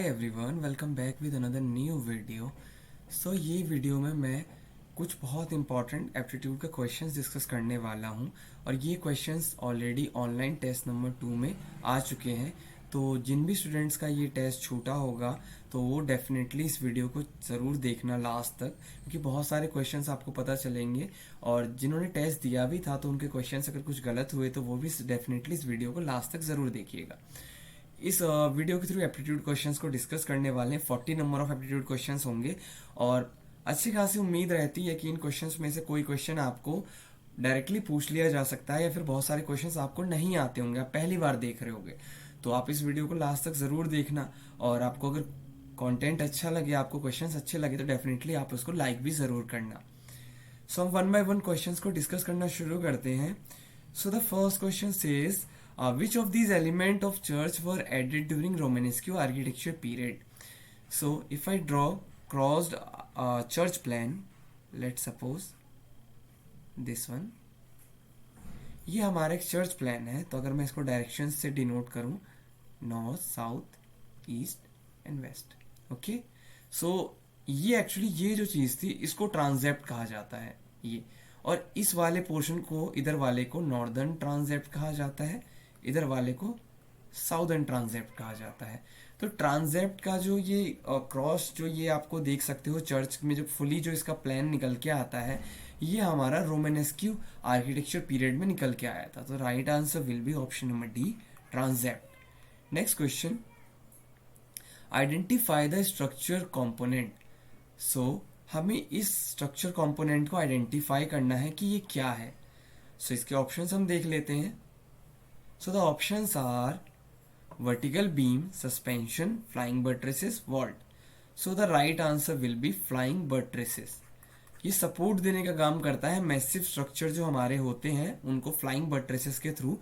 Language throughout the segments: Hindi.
Hi everyone, welcome back with another new video. ये वीडियो में मैं कुछ बहुत इंपॉर्टेंट एप्टीट्यूड के क्वेश्चंस डिस्कस करने वाला हूं और ये questions already online test number 2 में आ चुके हैं। तो जिन भी स्टूडेंट्स का ये टेस्ट छूटा होगा तो वो डेफिनेटली इस वीडियो को ज़रूर देखना लास्ट तक, क्योंकि बहुत सारे क्वेश्चंस आपको पता चलेंगे और जिन्होंने टेस्ट दिया भी था तो उनके क्वेश्चंस अगर कुछ गलत हुए तो वो भी डेफिनेटली इस वीडियो को लास्ट तक ज़रूर देखिएगा। इस वीडियो के थ्रू एप्टीट्यूड क्वेश्चंस को डिस्कस करने वाले हैं। 40 नंबर ऑफ एप्टीट्यूड क्वेश्चंस होंगे और अच्छी खासी उम्मीद रहती है कि इन क्वेश्चंस में से कोई क्वेश्चन आपको डायरेक्टली पूछ लिया जा सकता है या फिर बहुत सारे क्वेश्चंस आपको नहीं आते होंगे, आप पहली बार देख रहे होंगे। तो आप इस वीडियो को लास्ट तक ज़रूर देखना और आपको अगर कंटेंट अच्छा लगे, आपको क्वेश्चंस अच्छे लगे तो डेफिनेटली आप उसको लाइक भी ज़रूर करना। हम वन बाय वन क्वेश्चंस को डिस्कस करना शुरू करते हैं। The first question says which of these element of church were added during Romanesque architecture period? So if I draw crossed church plan, let's suppose this one, ये हमारा एक चर्च प्लान है। तो अगर मैं इसको डायरेक्शन से डिनोट करूं, north, south, east and west, okay. ये एक्चुअली ये जो चीज थी इसको ट्रांसेप्ट कहा जाता है ये, और इस वाले पोर्शन को, इधर वाले को नॉर्दर्न ट्रांसेप्ट कहा जाता है, इधर वाले को साउदर्न ट्रांसेप्ट कहा जाता है। तो ट्रांसेप्ट का जो ये क्रॉस जो ये आपको देख सकते हो चर्च में, जो फुली जो इसका प्लान निकल के आता है, ये हमारा रोमानेस्क्यू आर्किटेक्चर पीरियड में निकल के आया था। तो right answer will be option number D, transept. Next question, identify the structure component. हमें इस स्ट्रक्चर कंपोनेंट को आइडेंटिफाई करना है कि ये क्या है। इसके ऑप्शंस हम देख लेते हैं। The options are vertical beam, suspension, flying buttresses, vault. The right answer will be flying buttresses. ये सपोर्ट देने का काम करता है। मैसिव स्ट्रक्चर जो हमारे होते हैं उनको फ्लाइंग बट्रेसेस के थ्रू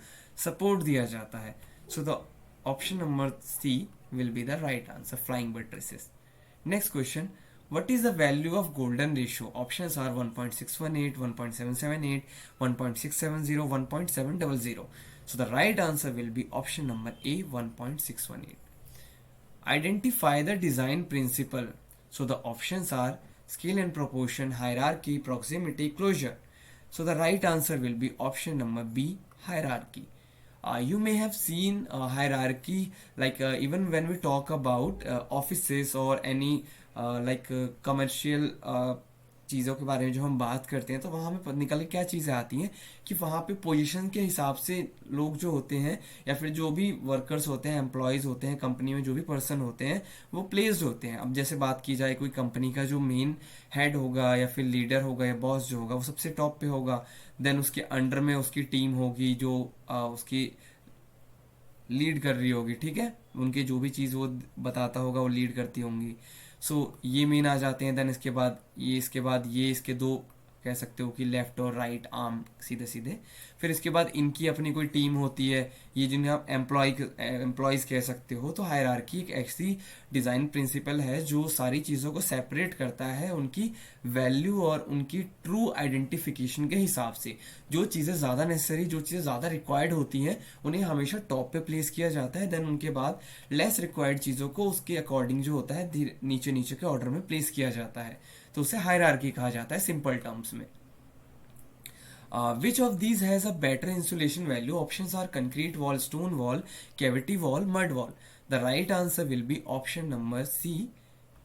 सपोर्ट दिया जाता है। The option number C will be the right answer, flying buttresses. Next question, what is the value of golden ratio? Options are 1.618, 1.778, 1.670, 1.700. The right answer will be option number A, 1.618. Identify the design principle. The options are scale and proportion, hierarchy, proximity, closure. The right answer will be option number B, hierarchy. You may have seen hierarchy like even when we talk about offices or any commercial चीज़ों के बारे में जो हम बात करते हैं, तो वहाँ पे निकल के क्या चीज़ें आती हैं कि वहाँ पे पोजीशन के हिसाब से लोग जो होते हैं या फिर जो भी वर्कर्स होते हैं, एम्प्लॉयज़ होते हैं, कंपनी में जो भी पर्सन होते हैं वो प्लेस्ड होते हैं। अब जैसे बात की जाए, कोई कंपनी का जो मेन हेड होगा या फिर लीडर होगा या बॉस जो होगा वो सबसे टॉप पे होगा। देन उसके अंडर में उसकी टीम होगी जो उसकी लीड कर रही होगी, ठीक है, उनके जो भी चीज़ वो बताता होगा वो लीड करती होंगी। ये मेन आ जाते हैं। देन इसके बाद ये, इसके बाद ये, इसके दो कह सकते हो कि लेफ्ट और राइट आर्म सीधे सीधे। फिर इसके बाद इनकी अपनी कोई टीम होती है, ये जिन्हें आप एम्प्लॉयज़ कह सकते हो। तो हायरार्की एक ऐसी डिज़ाइन प्रिंसिपल है जो सारी चीज़ों को सेपरेट करता है उनकी वैल्यू और उनकी ट्रू आइडेंटिफिकेशन के हिसाब से। जो चीज़ें ज़्यादा नेसेसरी, जो चीज़ें ज़्यादा रिक्वायर्ड होती हैं उन्हें हमेशा टॉप पे प्लेस किया जाता है। देन उनके बाद लेस रिक्वायर्ड चीज़ों को उसके अकॉर्डिंग जो होता है नीचे नीचे के ऑर्डर में प्लेस किया जाता है। तो उसे हायरार्की कहा जाता है सिंपल टर्म्स में। Which of these has a better insulation value? Options are concrete wall, stone wall, cavity wall, mud wall. The right answer will be option number C,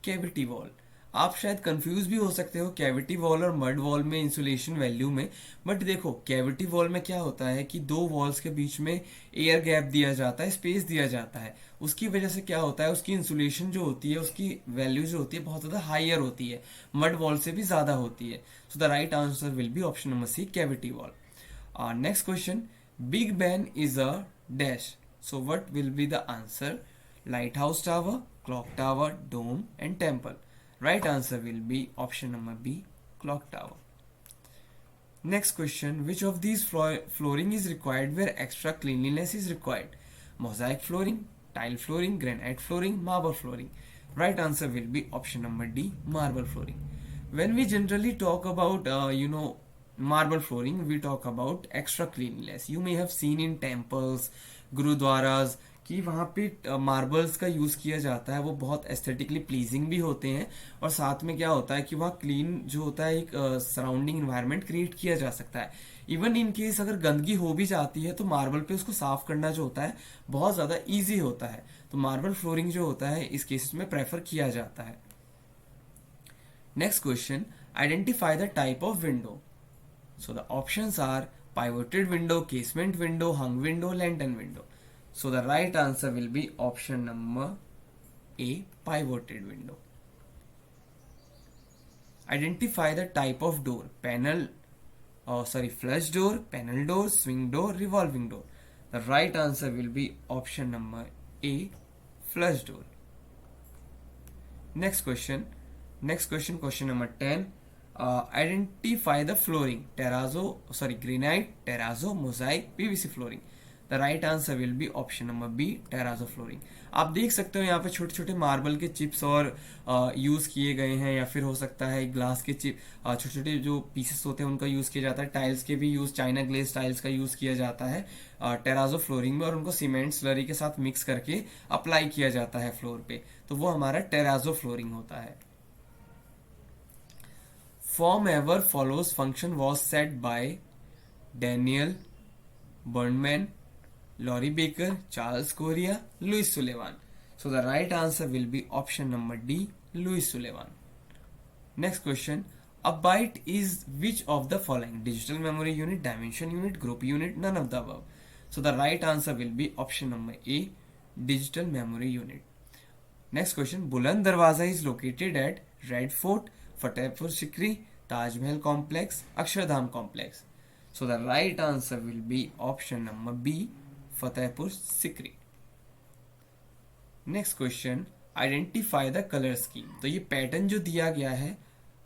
cavity wall. आप शायद कंफ्यूज भी हो सकते हो कैविटी वॉल और मड वॉल में इंसुलेशन वैल्यू में, बट देखो कैविटी वॉल में क्या होता है कि दो वॉल्स के बीच में एयर गैप दिया जाता है, स्पेस दिया जाता है। उसकी वजह से क्या होता है, उसकी इंसुलेशन जो होती है, उसकी वैल्यू जो होती है बहुत ज़्यादा हायर होती है, मड वॉल से भी ज़्यादा होती है। The right answer will be option number C, cavity wall. Next question, Big Ben is a dash. What will be the answer? Lighthouse tower, clock tower, dome and temple. Right answer will be option number B, clock tower. Next question, which of these flooring is required where extra cleanliness is required? Mosaic flooring, tile flooring, granite flooring, marble flooring. Right answer will be option number D, marble flooring. When we generally talk about marble flooring, we talk about extra cleanliness. You may have seen in temples, gurudwaras, कि वहाँ पे मार्बल्स का यूज़ किया जाता है, वो बहुत एस्थेटिकली प्लीजिंग भी होते हैं, और साथ में क्या होता है कि वहाँ क्लीन जो होता है एक सराउंडिंग इन्वायरमेंट क्रिएट किया जा सकता है। इवन इन केस अगर गंदगी हो भी जाती है तो मार्बल पे उसको साफ करना जो होता है बहुत ज़्यादा ईजी होता है, तो मार्बल फ्लोरिंग जो होता है इस केसेस में प्रेफर किया जाता है। Next question, identify the type of window. So the options are pivoted window, casement window, hung window, lantern window. So the right answer will be option number A, pivoted window. Identify the type of door, flush door, panel door, swing door, revolving door. The right answer will be option number A, flush door. Question number 10. Identify the flooring, granite, terrazzo, mosaic, PVC flooring. The right answer will be option number B, terrazzo flooring. आप देख सकते हो यहाँ पे छोटे छोटे मार्बल के चिप्स और यूज़ किए गए हैं, या फिर हो सकता है ग्लास के चिप, छोटे छोटे जो पीसेस होते हैं उनका यूज़ किया जाता है। टाइल्स के भी यूज़, चाइना ग्लेज टाइल्स का यूज़ किया जाता है टेराजो फ्लोरिंग में, और उनको सीमेंट स्लरी के साथ मिक्स करके अप्लाई किया जाता है फ्लोर पे, तो वो हमारा टेराजो फ्लोरिंग होता है। Form ever follows function was set by Daniel Burnman, Laurie Baker, Charles Correa, Louis Sullivan. So the right answer will be option number D, Louis Sullivan. Next question. A byte is which of the following? Digital memory unit, dimension unit, group unit, none of the above. So the right answer will be option number A, digital memory unit. Next question. Buland Darwaza is located at Red Fort, Fatehpur Sikri, Taj Mahal complex, Akshardham complex. So the right answer will be option number B, Fatehpur Sikri. Next question, identify the colour scheme. तो ये पैटर्न जो दिया गया है,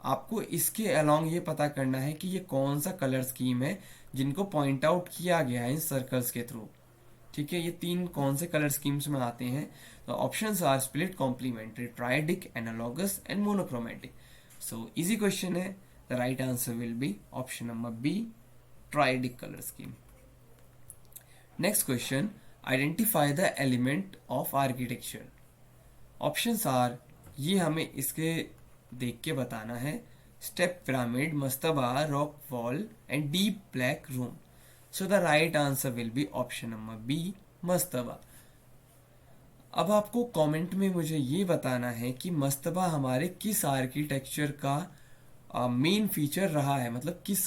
आपको इसके अलोंग ये पता करना है कि ये कौन सा कलर स्कीम है जिनको पॉइंट आउट किया गया है इन सर्कल्स के थ्रू। ठीक है, ये तीन कौन से कलर स्कीम्स में आते हैं? तो options are split, complementary, triadic, analogous and monochromatic. So easy question है, the right answer will be option number B, triadic colour scheme. Next question, identify the element of architecture. Options are, ये हमें इसके देख के बताना है, step pyramid, mastaba, rock wall and deep black room. So the right answer will be option number B, mastaba. अब आपको कमेंट में मुझे ये बताना है कि मस्तबा हमारे किस आर्किटेक्चर का मेन फीचर रहा है, मतलब किस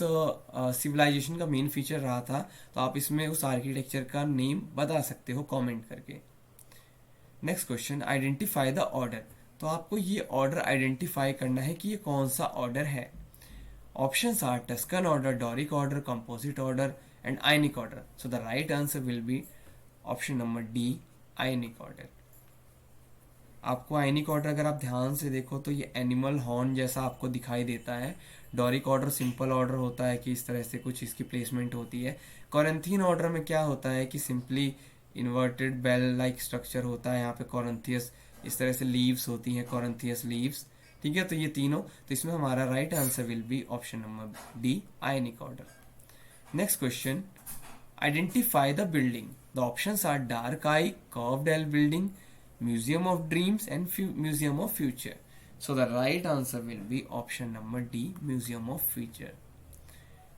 सिविलाइजेशन का मेन फीचर रहा था। तो आप इसमें उस आर्किटेक्चर का नेम बता सकते हो कमेंट करके। Next question, identify the order. तो आपको ये ऑर्डर आइडेंटिफाई करना है कि ये कौन सा ऑर्डर है। Options are Tuscan order, Doric order, composite order and Ionic order. So the right answer will be option number D, Ionic order. आपको आयनिक ऑर्डर अगर आप ध्यान से देखो तो ये एनिमल हॉर्न जैसा आपको दिखाई देता है। डोरिक ऑर्डर सिंपल ऑर्डर होता है कि इस तरह से कुछ इसकी प्लेसमेंट होती है। कॉरिंथियन ऑर्डर में क्या होता है कि simply inverted bell like structure होता है। यहाँ पे कॉरिंथियस इस तरह से लीव्स होती हैं, कॉरिंथियस लीव्स। ठीक है, तो ये तीनों, तो इसमें हमारा right answer will be option number D, Ionic order. Next question, identify the building. The options are dark eye, curved L building, Museum of Dreams and Museum of Future. So the right answer will be option number D, Museum of Future.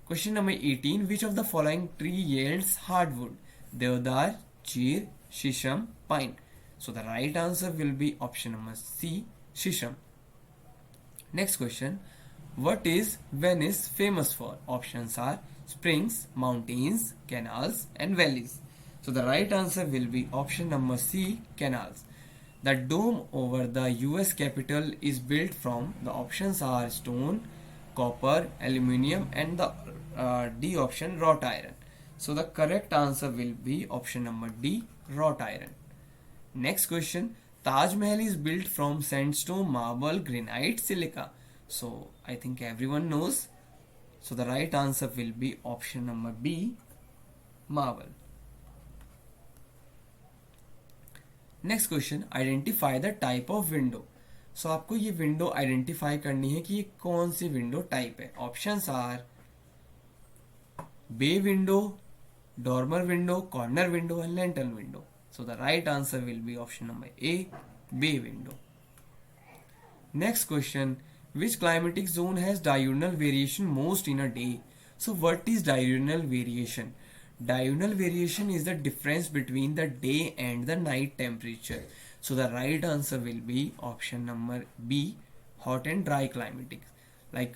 Question number 18. Which of the following tree yields hardwood? Deodar, cheer, shisham, pine. So the right answer will be option number C, shisham. Next question. What is Venice famous for? Options are springs, mountains, canals and valleys. So the right answer will be option number C, canals. The dome over the US Capitol is built from, the options are stone, copper, aluminium and the D option, wrought iron. So the correct answer will be option number D, wrought iron. Next question, Taj Mahal is built from sandstone, marble, granite, silica. So I think everyone knows. So the right answer will be option number B, marble. Next question, identify the type of window. So आपको ये विंडो आइडेंटिफाई करनी है कि ये कौन सी विंडो टाइप है। Options are bay window, dormer window, corner window and lantern window. So the right answer will be option number A, bay window. Next question, which climatic zone has diurnal variation most in a day? So what is diurnal variation? Diurnal variation is the difference between the day and the night temperature. So the right answer will be option number B, hot and dry climatic. Like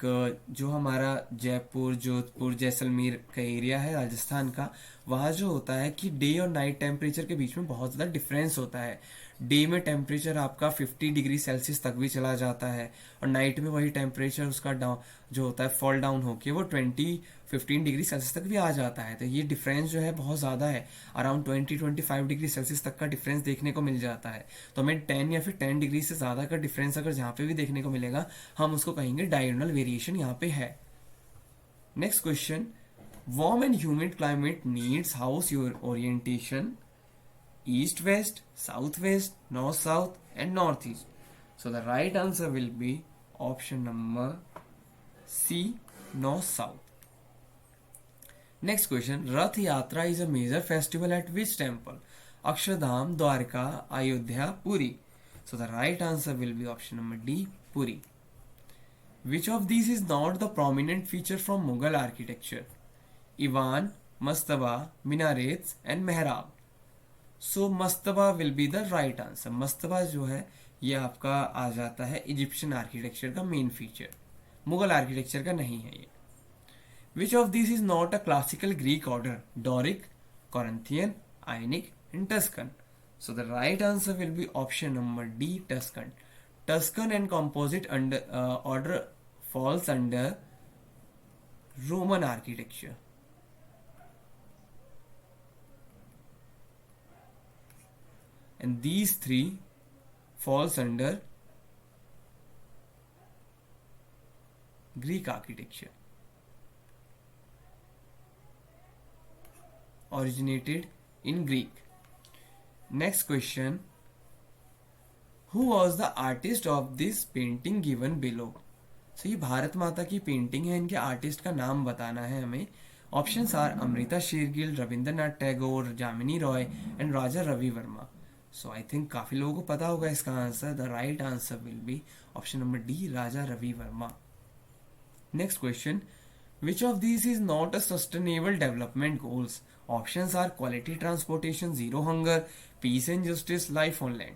जो हमारा जयपुर, जोधपुर, जैसलमेर का एरिया है राजस्थान का, वहाँ जो होता है कि डे और नाइट टेम्परेचर के बीच में बहुत ज़्यादा डिफरेंस होता है. डे में टेम्परेचर आपका 50 डिग्री सेल्सियस तक भी चला जाता है और नाइट में वही टेम्परेचर उसका डाउन जो होता है फॉल डाउन होके वो 15 डिग्री सेल्सियस तक भी आ जाता है. तो ये डिफरेंस जो है बहुत ज़्यादा है, अराउंड 25 डिग्री सेल्सियस तक का डिफरेंस देखने को मिल जाता है. तो हमें 10 या फिर 10 डिग्री से ज़्यादा का डिफरेंस अगर जहाँ पे भी देखने को मिलेगा हम उसको कहेंगे डायगोनल वेरिएशन यहाँ पे है. Next question, warm and humid climate needs house your orientation east west, south west, north south and north east. So the right answer will be option number C, north south. Next question, Rath Yatra is a major festival at which temple? Akshardham, Dwarka, Ayodhya, Puri. So the right answer will be option number D, Puri. Which of these is not the prominent feature from Mughal architecture? Iwan, Mastaba, minarets and mehrab. So mastaba will be the right answer. Mastaba जो है ये आपका आ जाता है इजिप्शियन आर्किटेक्चर का मेन फीचर, मुगल आर्किटेक्चर का नहीं है ये. Which of this is not a classical Greek order? Doric, Corinthian, Ionic and Tuscan. So the right answer will be option number D, Tuscan. Tuscan and composite order falls under Roman architecture. And these three falls under Greek architecture, originated in Greek. Next question, who was the artist of this painting given below? So ये भारत माता की पेंटिंग है, इनके आर्टिस्ट का नाम बताना है हमें. Options are Amrita Shergil, Rabindranath Tagore, Jamini Roy and Raja Ravi Varma. So I think काफी लोगों को पता होगा इसका आंसर. The right answer will be option number D, Raja Ravi Varma. Next question, which of this is not a sustainable development goals? Options are quality transportation, zero hunger, peace and justice, life on land.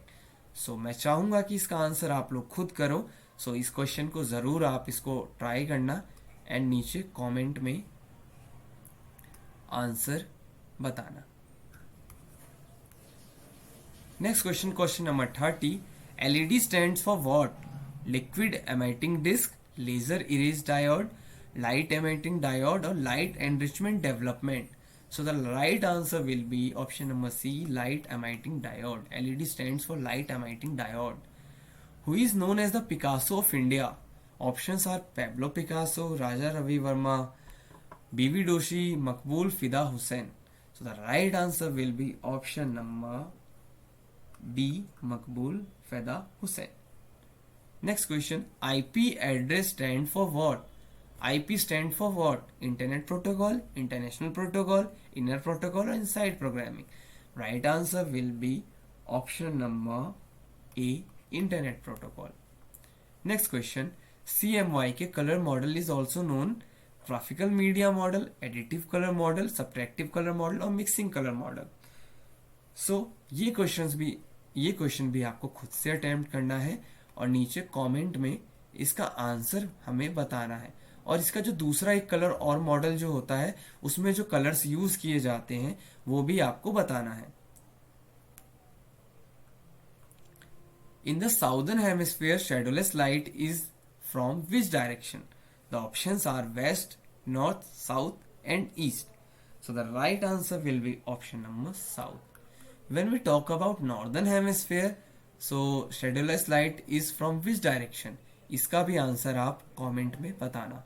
So मैं चाहूंगा कि इसका आंसर आप लोग खुद करो. सो इस क्वेश्चन को जरूर आप इसको ट्राई करना एंड नीचे कमेंट में आंसर बताना. Next question, question number 30. LED stands for what? Liquid emitting disk, laser erase diode, light emitting diode or light enrichment development. So the right answer will be option number C, light emitting diode. LED stands for light emitting diode. Who is known as the Picasso of India? Options are Pablo Picasso, Raja Ravi Verma, B.V. Doshi, Maqbool Fida Hussain. So the right answer will be option number D, Maqbool Fida Hussain. Next question, IP address stand for what? IP stand for what? Internet protocol, international protocol, inner protocol or inside programming. Right answer will be option number A, internet protocol. Next question, CMY के color model is also known graphical media model, additive color model, subtractive color model और mixing color model. So ये क्वेश्चन भी आपको खुद से अटेम्प्ट करना है और नीचे कमेंट में इसका आंसर हमें बताना है. और इसका जो दूसरा एक कलर और मॉडल जो होता है उसमें जो कलर्स यूज किए जाते हैं वो भी आपको बताना है. In the southern hemisphere shadowless light is from which direction? The options are west, north, south and east. So the right answer will be option number south. When we talk about northern hemisphere, so shadowless light is from which direction? इसका भी आंसर आप कमेंट में बताना.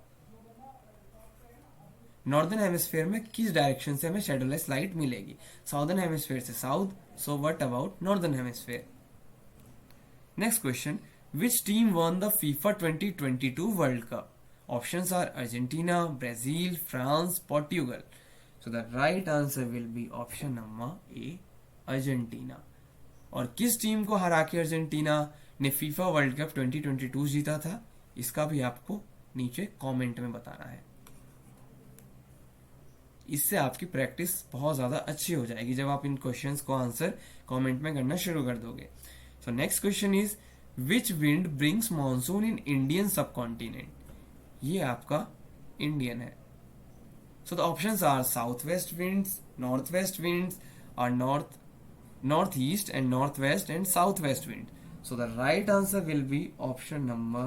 नॉर्दर्न हेमिस्फीयर में किस डायरेक्शन से हमें shadowless लाइट मिलेगी? साउदर्न हेमिस्फीयर से south. So what about northern hemisphere? Next question, which team won the FIFA 2022 World Cup? Options are Argentina, Brazil, France, Portugal. So the right answer will be option number A, Argentina. और किस टीम को हरा के अर्जेंटीना ने फीफा वर्ल्ड कप 2022 जीता था, इसका भी आपको नीचे कमेंट में बताना है। इससे आपकी प्रैक्टिस बहुत ज़्यादा अच्छी हो जाएगी जब आप इन क्वेश्चंस को आंसर कमेंट में करना शुरू कर दोगे। So next question is which wind brings monsoon in Indian subcontinent. ये आपका इंडियन है। So the options are south west winds, north west winds, और north east and northwest and southwest wind. So the right answer will be option number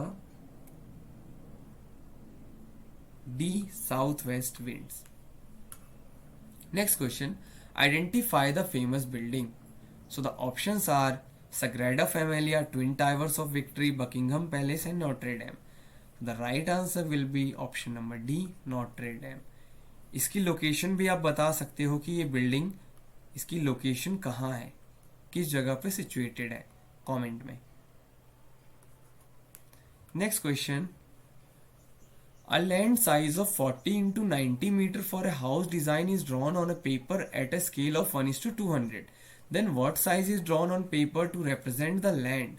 D, southwest winds. Next question, identify the famous building. So the options are Sagrada Familia, Twin Towers of Victory, Buckingham Palace and Notre Dame. The right answer will be option number D, Notre Dame. इसकी लोकेशन भी आप बता सकते हो कि ये बिल्डिंग, इसकी लोकेशन कहाँ है, किस जगह पे सिचुएटेड है, कमेंट में। Next question, a land size of 40 into 90 metre for a house design is drawn on a paper at a scale of 1:200. Then what size is drawn on paper to represent the land.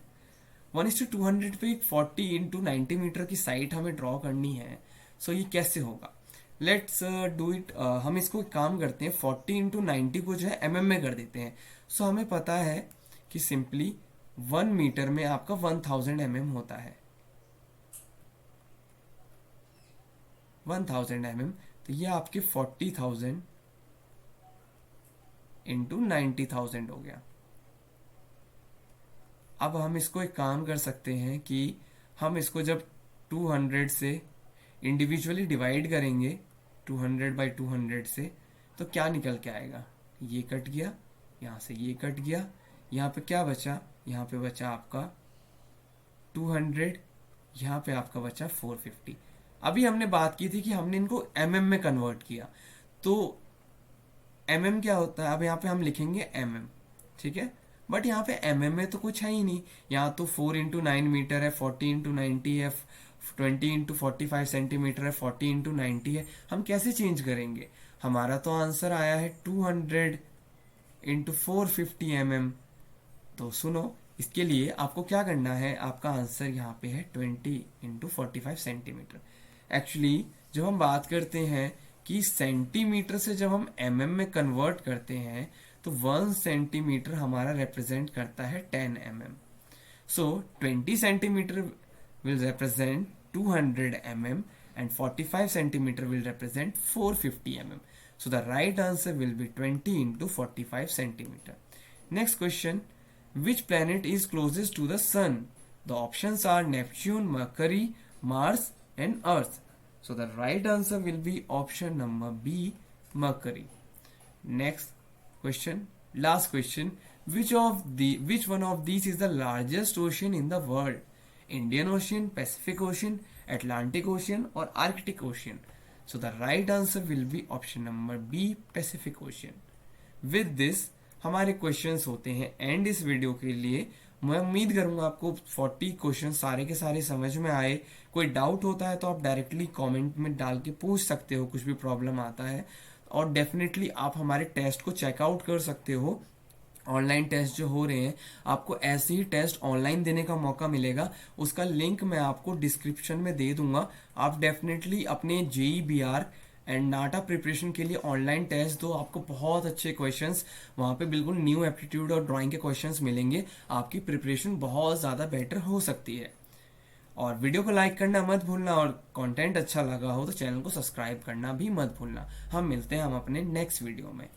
1:200 पे 40 into 90 मीटर की साइट हमें ड्रॉ करनी है। सो ये कैसे होगा, लेट्स डू इट। हम इसको एक काम करते हैं, 40 into 90 को जो है mm में कर देते हैं। सो हमें पता है कि सिंपली 1 मीटर में आपका 1000 mm होता है, 1000 mm। तो ये आपके 40,000 into 90,000 हो गया। अब हम इसको एक काम कर सकते हैं कि हम इसको जब 200 से इंडिविजुअली डिवाइड करेंगे, 200 by 200 से, तो क्या निकल के आएगा, ये कट गया, यहाँ से ये कट गया, यहाँ पे क्या बचा, यहाँ पे बचा आपका 200, यहाँ पे आपका बचा 450। अभी हमने बात की थी कि हमने इनको mm में कन्वर्ट किया, तो mm क्या होता है, अब यहाँ पे हम लिखेंगे mm, ठीक है। बट यहाँ पे mm में तो कुछ है ही नहीं, यहाँ तो 4 into 9 मीटर है, 40 into 90 है, 20 into 45 सेंटीमीटर है, 40 into 90 है। हम कैसे चेंज करेंगे, हमारा तो आंसर आया है 200 into 450 mm। तो सुनो, इसके लिए आपको क्या करना है, आपका आंसर यहाँ पे है 20 into 45 सेंटीमीटर। एक्चुअली जब हम बात करते हैं कि सेंटीमीटर से जब हम mm में कन्वर्ट करते हैं तो 1 सेंटीमीटर हमारा रिप्रेजेंट करता है 10 mm। So 20 centimetre will represent 200 mm and 45 centimeter will represent 450 mm. So the right answer will be 20 into 45 centimeter. Next question, which planet is closest to the sun? The options are Neptune, Mercury, Mars and Earth. So the right answer will be option number B, Mercury. Next question, last question, which one of these is the largest ocean in the world? Indian Ocean, Pacific Ocean, Atlantic Ocean और Arctic Ocean. So the right answer will be option number B, Pacific Ocean. With this हमारे क्वेश्चंस होते हैं एंड इस वीडियो के लिए। मैं उम्मीद करूंगा आपको 40 क्वेश्चन सारे के सारे समझ में आए। कोई डाउट होता है तो आप डायरेक्टली कमेंट में डाल के पूछ सकते हो, कुछ भी प्रॉब्लम आता है। और डेफिनेटली आप हमारे टेस्ट को चेकआउट कर सकते हो। ऑनलाइन टेस्ट जो हो रहे हैं, आपको ऐसे ही टेस्ट ऑनलाइन देने का मौका मिलेगा, उसका लिंक मैं आपको डिस्क्रिप्शन में दे दूंगा। आप डेफिनेटली अपने JEE-BR एंड नाटा प्रिपरेशन के लिए ऑनलाइन टेस्ट दो, आपको बहुत अच्छे क्वेश्चंस वहाँ पे बिल्कुल न्यू एप्टीट्यूड और ड्राइंग के क्वेश्चंस मिलेंगे। आपकी प्रिपरेशन बहुत ज़्यादा बेटर हो सकती है। और वीडियो को लाइक करना मत भूलना, और कंटेंट अच्छा लगा हो तो चैनल को सब्सक्राइब करना भी मत भूलना। हम मिलते हैं अपने नेक्स्ट वीडियो में।